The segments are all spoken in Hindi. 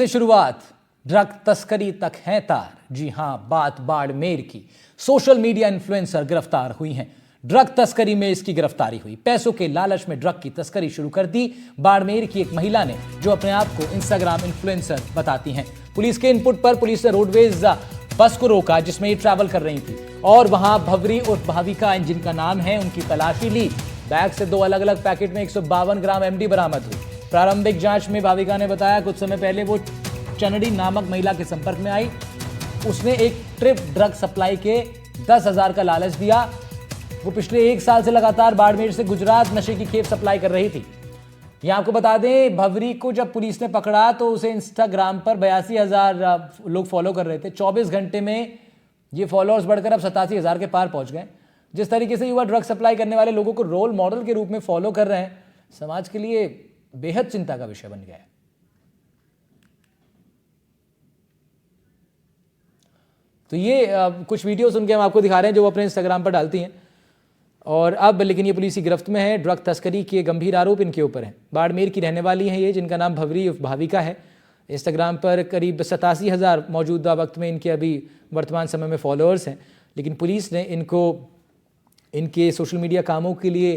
से शुरुआत ड्रग तस्करी तक है तार। जी हां, बात बाड़मेर की। सोशल मीडिया इन्फ्लुएंसर गिरफ्तार हुई हैं। ड्रग तस्करी में इसकी गिरफ्तारी हुई। पैसों के लालच में ड्रग की तस्करी शुरू कर दी बाड़मेर की एक महिला ने, जो अपने आप को इंस्टाग्राम इन्फ्लुएंसर बताती हैं। पुलिस के इनपुट पर पुलिस ने रोडवेज बस को रोका जिसमें ये ट्रैवल कर रही थी, और वहां भवरी और भाविका जिनका नाम है, उनकी तलाशी ली। बैग से 2 अलग अलग पैकेट में 152 ग्राम एमडी बरामद हुई। प्रारंभिक जांच में भाविका ने बताया कुछ समय पहले वो चनड़ी नामक महिला के संपर्क में आई। उसने एक ट्रिप ड्रग सप्लाई के 10,000 का लालच दिया। वो पिछले 1 साल से लगातार बाड़मेर से गुजरात नशे की खेप सप्लाई कर रही थी। यहां आपको बता दें, भवरी को जब पुलिस ने पकड़ा तो उसे इंस्टाग्राम पर 82,000 लोग फॉलो कर रहे थे। 24 घंटे में ये फॉलोअर्स बढ़कर अब 87,000 के पार पहुंच गए। जिस तरीके से युवा ड्रग सप्लाई करने वाले लोगों को रोल मॉडल के रूप में फॉलो कर रहे हैं, समाज के लिए बेहद चिंता का विषय बन गया है। तो ये कुछ वीडियोस उनके हम आपको दिखा रहे हैं जो वो अपने इंस्टाग्राम पर डालती हैं। और अब लेकिन ये पुलिस की गिरफ्त में है। ड्रग तस्करी के गंभीर आरोप इनके ऊपर हैं। बाड़मेर की रहने वाली हैं ये, जिनका नाम भवरी भाविका है। इंस्टाग्राम पर करीब 87,000 मौजूदा वक्त में इनके अभी वर्तमान समय में फॉलोअर्स हैं। लेकिन पुलिस ने इनको इनके सोशल मीडिया कामों के लिए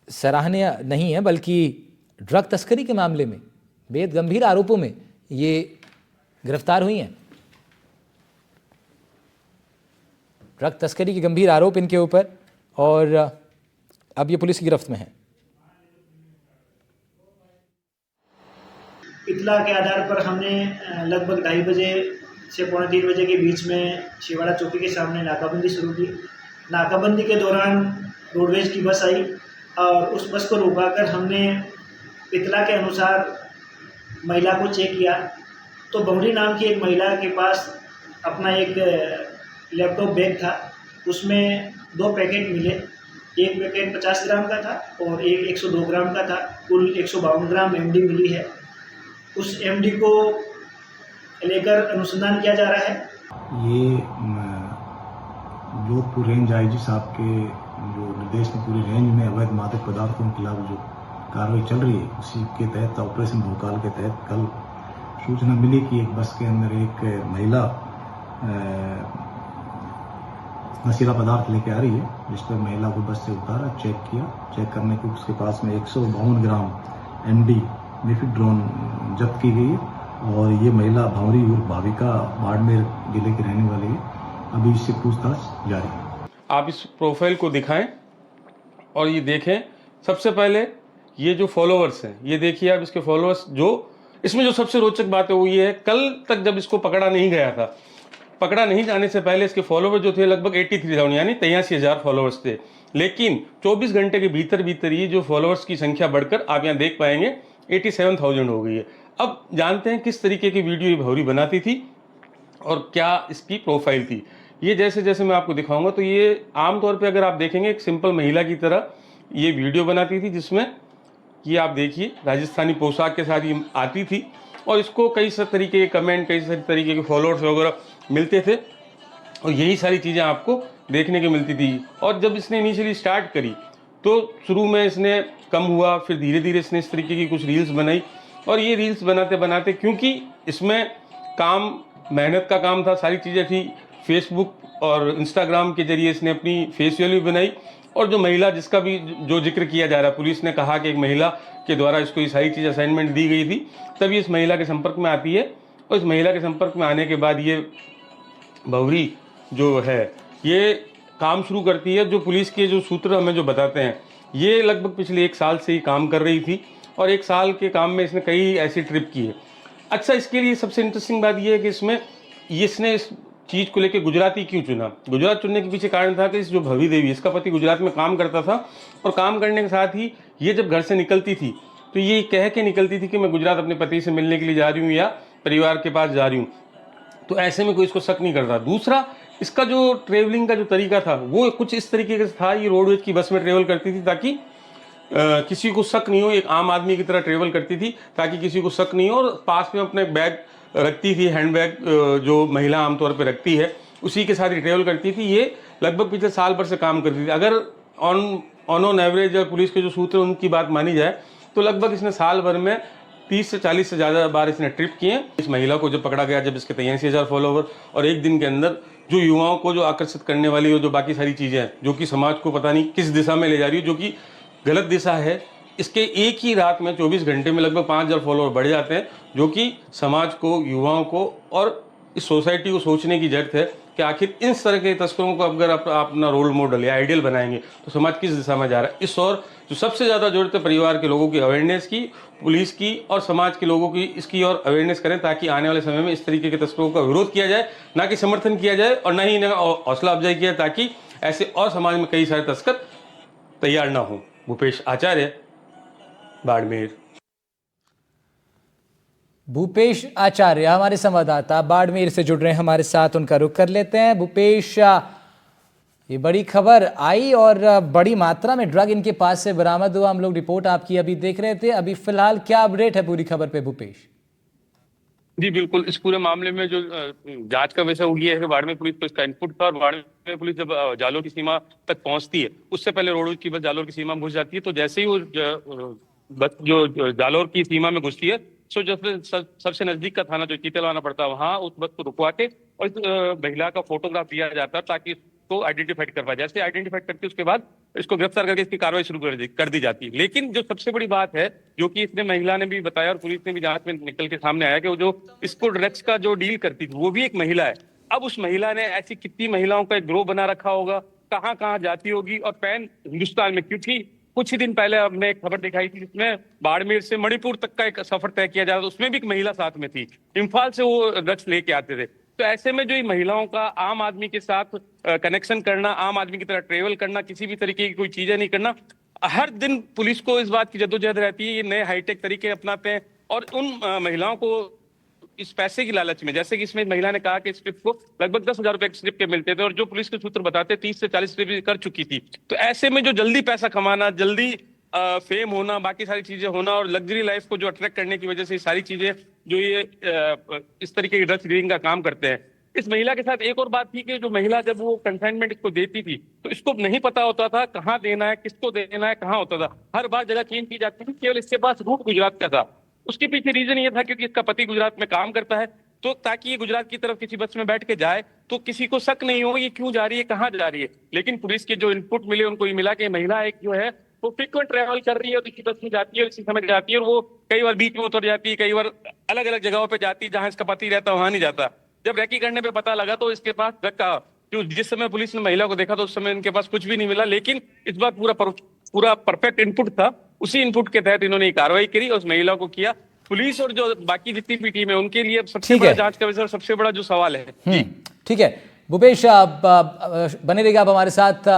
सराहनीय नहीं है, बल्कि ड्रग तस्करी के मामले में बेहद गंभीर आरोपों में ये गिरफ्तार हुई हैं। ड्रग तस्करी के गंभीर आरोप इनके ऊपर, और अब ये पुलिस की गिरफ्त में है। इतला के आधार पर हमने लगभग 2:30 बजे से 2:45 बजे के बीच में शिवाड़ा चौकी के सामने नाकाबंदी शुरू की। नाकाबंदी के दौरान रोडवेज की बस आई और उस बस को रुकाकर हमने इतला के अनुसार महिला को चेक किया तो बहुरी नाम की एक महिला के पास अपना एक लैपटॉप बैग था। उसमें 2 पैकेट मिले। एक पैकेट 50 ग्राम का था और एक 102 ग्राम का था। कुल 152 ग्राम एमडी मिली है। उस एमडी को लेकर अनुसंधान किया जा रहा है। ये जोधपुर रेंज आईजी साहब के जो निर्देश में पूरी रेंज में अवैध मादक पदार्थों के खिलाफ जो कार्रवाई चल रही है, उसी के तहत ऑपरेशन भोकाल के तहत कल सूचना मिली कि एक बस के अंदर एक महिला नशीला पदार्थ लेके आ रही है, जिस पर महिला को बस से उतारा, चेक किया। चेक करने के उसके पास में 152 ग्राम एमडी मेफिड्रोन जब्त की गई है और ये महिला भंवरी और भाविका बाड़मेर जिले की रहने वाली है। अभी इससे पूछताछ जारी है। आप इस प्रोफाइल को दिखाएं और ये देखें। सबसे पहले ये जो फॉलोअर्स हैं, ये देखिए आप इसके फॉलोअर्स। जो इसमें जो सबसे रोचक बात है वो ये है, कल तक जब इसको पकड़ा नहीं गया था, पकड़ा नहीं जाने से पहले इसके फॉलोवर जो थे लगभग 83,000 यानी 83,000 फॉलोअर्स थे। लेकिन 24 घंटे के भीतर भीतर ये जो फॉलोअर्स की संख्या बढ़कर आप यहाँ देख पाएंगे 87,000 हो गई है। अब जानते हैं किस तरीके की वीडियो ये भौरी बनाती थी और क्या इसकी प्रोफाइल थी। ये जैसे जैसे मैं आपको दिखाऊंगा तो ये आमतौर पर अगर आप देखेंगे एक सिंपल महिला की तरह ये वीडियो बनाती थी, जिसमें ये आप देखिए राजस्थानी पोशाक के साथ ये आती थी और इसको कई सारे तरीके के कमेंट, कई सारे तरीके के फॉलोअर्स वगैरह मिलते थे और यही सारी चीज़ें आपको देखने को मिलती थी। और जब इसने इनिशियली स्टार्ट करी तो शुरू में इसने कम हुआ, फिर धीरे धीरे इसने इस तरीके की कुछ रील्स बनाई और ये रील्स बनाते बनाते, क्योंकि इसमें काम मेहनत का काम था, सारी चीज़ें थी, फेसबुक और इंस्टाग्राम के जरिए इसने अपनी फेस वैल्यू बनाई। और जो महिला जिसका भी जो जिक्र किया जा रहा है, पुलिस ने कहा कि एक महिला के द्वारा इसको ये सारी चीज़ असाइनमेंट दी गई थी, तभी इस महिला के संपर्क में आती है। और इस महिला के संपर्क में आने के बाद ये भवरी जो है ये काम शुरू करती है। जो पुलिस के जो सूत्र हमें जो बताते हैं, ये लगभग पिछले 1 साल से ही काम कर रही थी और 1 साल के काम में इसने कई ऐसी ट्रिप की है। अच्छा, इसके लिए सबसे इंटरेस्टिंग बात यह है कि इसने इस चीज़ को लेकर गुजराती क्यों चुना। गुजरात चुनने के पीछे कारण था कि इस जो भवरी देवी, इसका पति गुजरात में काम करता था और काम करने के साथ ही ये जब घर से निकलती थी तो ये कह के निकलती थी कि मैं गुजरात अपने पति से मिलने के लिए जा रही हूँ या परिवार के पास जा रही हूँ। तो ऐसे में कोई इसको शक नहीं करता। दूसरा, इसका जो ट्रेवलिंग का जो तरीका था वो कुछ इस तरीके से था, ये रोडवेज की बस में ट्रेवल करती थी ताकि किसी को शक नहीं हो। एक आम आदमी की तरह ट्रेवल करती थी ताकि किसी को शक नहीं हो, और पास में अपने बैग रखती थी, हैंड बैग जो महिला आमतौर पर रखती है, उसी के साथ ही ट्रेवल करती थी। ये लगभग पिछले साल भर से काम करती थी। अगर ऑन एवरेज पुलिस के जो सूत्र उनकी बात मानी जाए तो लगभग इसने साल भर में 30 से 40 से ज़्यादा बार इसने ट्रिप किए। इस महिला को जब पकड़ा गया, जब इसके 83,000 फॉलोवर और एक दिन के अंदर जो युवाओं को जो आकर्षित करने वाली और जो बाकी सारी चीज़ें हैं जो कि समाज को पता नहीं किस दिशा में ले जा रही है, जो कि गलत दिशा है, इसके एक ही रात में 24 घंटे में लगभग 5,000 फॉलोवर बढ़ जाते हैं, जो कि समाज को, युवाओं को और इस सोसाइटी को सोचने की जरूरत है कि आखिर इन तरह के तस्करों को अगर आप अपना रोल मॉडल या आइडियल बनाएंगे तो समाज किस दिशा में जा रहा है। इस और जो सबसे ज़्यादा जरूरत है परिवार के लोगों की अवेयरनेस की, पुलिस की और समाज के लोगों की, इसकी और अवेयरनेस करें ताकि आने वाले समय में इस तरीके के तस्करों का विरोध किया जाए, ना कि समर्थन किया जाए और ना ही हौसला अफजाई किया, ताकि ऐसे और समाज में कई सारे तस्कर तैयार ना हो। भूपेश आचार्य, बाड़मेर। भूपेश आचार्य हमारे संवाददाता बाड़मेर से जुड़ रहे हैं हमारे साथ, उनका रुख कर लेते हैं। भूपेश, ये बड़ी खबर आई और बड़ी मात्रा में ड्रग इनके पास से बरामद हुआ, हम लोग रिपोर्ट आपकी अभी देख रहे थे। अभी फिलहाल क्या अपडेट है पूरी खबर पे भूपेश? जी बिल्कुल, इस पूरे मामले में जो जांच का विषय ये है कि बाड़मेर पुलिस को इसका इनपुट था और बाड़मेर पुलिस जब जालोर की सीमा तक पहुंचती है, उससे पहले रोडवेज की बस जालोर की सीमा में घुस जाती है। तो जैसे ही वो बस जो जालोर की सीमा में घुसती है, सो जो सबसे नजदीक का थाना जो चीतलवाना पड़ता है, वहां उस बस को रुकवा के और इस महिला का फोटोग्राफ लिया जाता है ताकि इसको आइडेंटिफाइड कर पाए। जैसे आइडेंटिफाइड करके उसके बाद इसको गिरफ्तार करके इसकी कार्रवाई शुरू कर दी जाती है। लेकिन जो सबसे बड़ी बात है, जो कि इसने महिला ने भी बताया और पुलिस ने भी जांच में निकल के सामने आया, कि वो जो इसको ड्रग्स का जो डील करती थी वो भी एक महिला है। अब उस महिला ने ऐसी कितनी महिलाओं का एक ग्रोह बना रखा होगा, कहाँ कहाँ जाती होगी और पैन हिंदुस्तान में, क्योंकि कुछ ही दिन पहले हमने एक खबर दिखाई थी जिसमें बाड़मेर से मणिपुर तक का एक सफर तय किया जा रहा था, उसमें भी एक महिला साथ में थी, इम्फाल से वो ड्रग्स लेके आते थे। तो ऐसे में जो ये महिलाओं का आम आदमी के साथ कनेक्शन करना, आम आदमी की तरह ट्रेवल करना, किसी भी तरीके की कोई चीजें नहीं करना, हर दिन पुलिस को इस बात की जद्दोजहद रहती है। ये नए हाईटेक तरीके अपनाते हैं और उन महिलाओं को इस पैसे की लालच में, जैसे कि इसमें महिला ने कहा कि स्ट्रिप को लगभग 10,000 रुपए स्ट्रिप के मिलते थे और जो पुलिस के सूत्र बताते 30 से 40 स्ट्रिप कर चुकी थी। तो ऐसे में जो जल्दी पैसा कमाना, जल्दी फेम होना, बाकी सारी चीजें होना और लग्जरी लाइफ को जो अट्रैक्ट करने की वजह से सारी चीजें जो ये इस तरीके की ड्रग्स डीलिंग का काम करते हैं। इस महिला के साथ एक और बात थी कि जो महिला जब वो कंसाइनमेंट इसको देती थी तो इसको नहीं पता होता था कहाँ देना है, किसको देना है, कहाँ होता था। हर बार जगह चेंज की जाती थी, केवल इसके पास रूट गुजरात का था। उसके पीछे रीजन ये था क्योंकि इसका पति गुजरात में काम करता है, तो ताकि ये गुजरात की तरफ किसी बस में बैठ के जाए तो किसी को शक नहीं हो ये क्यों जा रही है, कहाँ जा रही है। लेकिन पुलिस के जो इनपुट मिले उनको ये मिला कि महिला एक जो है वो फ्रीक्वेंट ट्रैवल कर रही है और किसी बस में जाती है और इसी समय जाती है और वो कई बार बीच में उतर जाती है, कई बार अलग अलग जगहों पे जाती है जहां इसका पति रहता है वहां नहीं जाता। जब रेकी करने पे पता लगा तो इसके पास ड्रग का, जिस समय पुलिस ने महिला को देखा तो उस समय इनके पास कुछ भी नहीं मिला, लेकिन इस बार पूरा परफेक्ट इनपुट था। उसी इनपुट के तहत इन्होंने कार्रवाई करी और उस महिला को किया। पुलिस और जो बाकी जितनी भी टीम है उनके लिए सबसे बड़ा जांच का विषय और सबसे बड़ा जो सवाल है। ठीक है भूपेश, आप बने रहिएगा आप हमारे साथ।